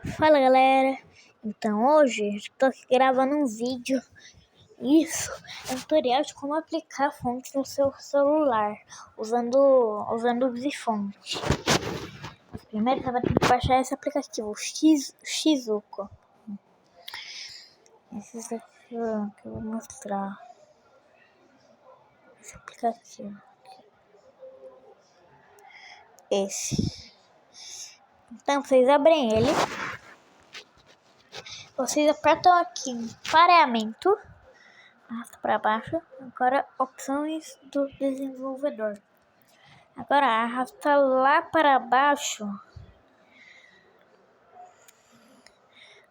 Fala galera, então hoje estou aqui gravando um vídeo. Isso é um tutorial de como aplicar fontes no seu celular usando o Zifonte. Primeiro você vai ter que baixar esse aplicativo, o Shizuku. Esse aqui que eu vou mostrar. Esse aplicativo. Esse. Então vocês abrem ele. Vocês apertam aqui em pareamento, arrasta para baixo. Agora opções do desenvolvedor. Agora arrasta lá para baixo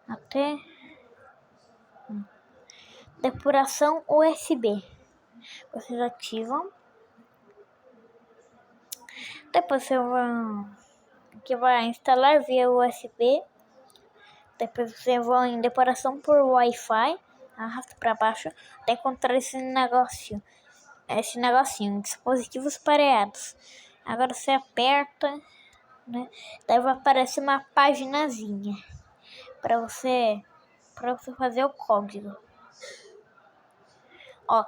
até depuração USB. Vocês ativam. Depois você vai instalar via USB. Depois você vai em depuração por Wi-Fi. Arrasta para baixo até encontrar esse negocinho, dispositivos pareados. Agora você aperta, né? Daí vai aparecer uma paginazinha para você fazer o código. Ó,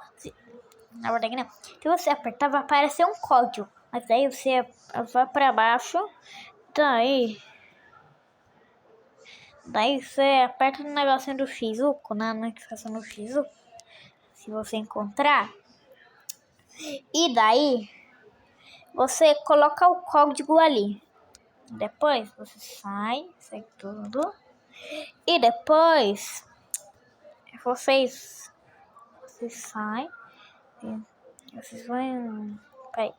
na verdade não. Se você apertar vai aparecer um código, mas daí você vai para baixo, daí você aperta no negocinho do Shizuku, na notificação do Shizuku, se você encontrar. E daí você coloca o código ali. Depois você sai tudo. E depois vocês saem. Vocês vão. Peraí.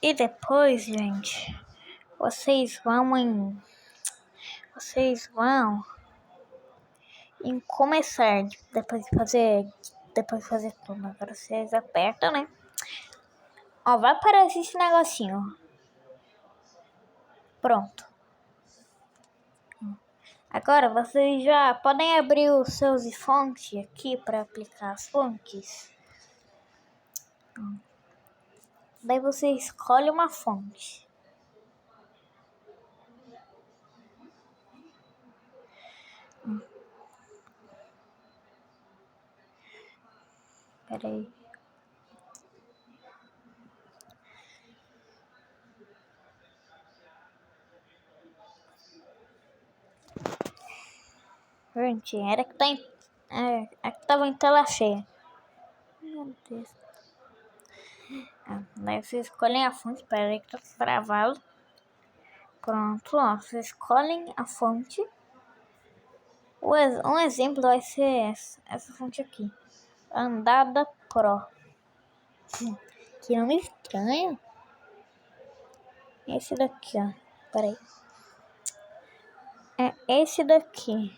E depois, gente, vocês vão em começar. Depois de fazer tudo. Agora vocês apertam, né? Ó, vai aparecer esse negocinho. Pronto. Agora vocês já podem abrir os seus fontes aqui para aplicar as fontes. Daí você escolhe uma fonte. Peraí. Gente, era que que tava em tela cheia. Meu Deus. Daí vocês escolhem a fonte. Peraí que tá travado. Pronto, ó. Vocês escolhem a fonte. Um exemplo vai ser essa fonte aqui. Andada Pro. Que nome estranho. Esse daqui, ó. Peraí. É esse daqui.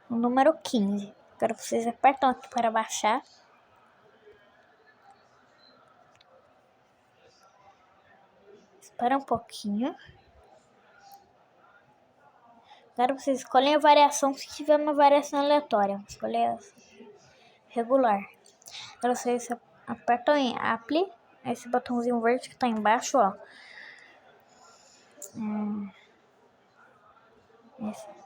O número 15. Agora vocês apertam aqui para baixar. Espera um pouquinho. Agora vocês escolhem a variação se tiver uma variação aleatória. Escolher regular. Agora vocês apertam em Apply. Esse botãozinho verde que tá embaixo, ó. Esse.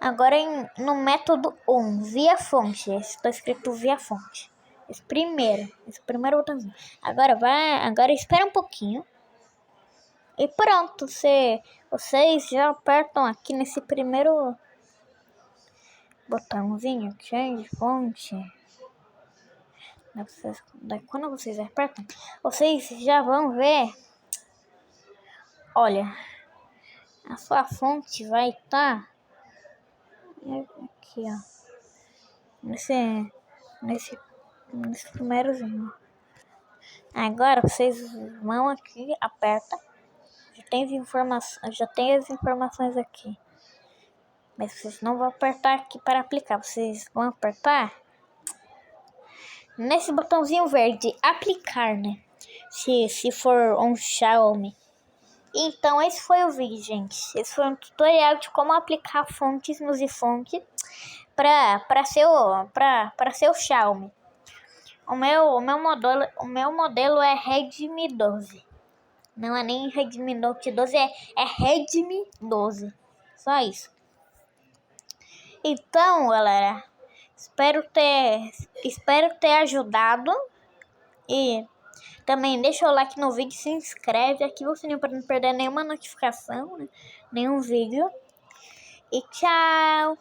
Agora no método 1, via fonte. Esse tá escrito via fonte. Esse primeiro botãozinho. Agora espera um pouquinho. E pronto, vocês já apertam aqui nesse primeiro botãozinho, change fonte. Daí quando vocês apertam, vocês já vão ver. Olha, a sua fonte vai estar aqui, ó. Nesse primeirozinho. Agora vocês vão aqui, aperta. Já tem as informações aqui. Mas vocês não vão apertar aqui para aplicar. Vocês vão apertar nesse botãozinho verde, aplicar, né? Se for um Xiaomi. Então esse foi o vídeo, gente. Esse foi um tutorial de como aplicar fontes no Zifonte para seu Xiaomi. O meu modelo é Redmi 12. Não é nem Redmi Note 12, é Redmi 12. Só isso. Então, galera, espero ter ajudado. E também deixa o like no vídeo, se inscreve, ativa o sininho para não perder nenhuma notificação, né? Nenhum vídeo. E tchau!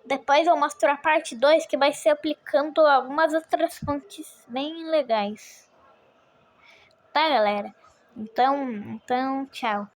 Depois eu mostro a parte 2, que vai ser aplicando algumas outras fontes bem legais. Tá, galera? Então, tchau.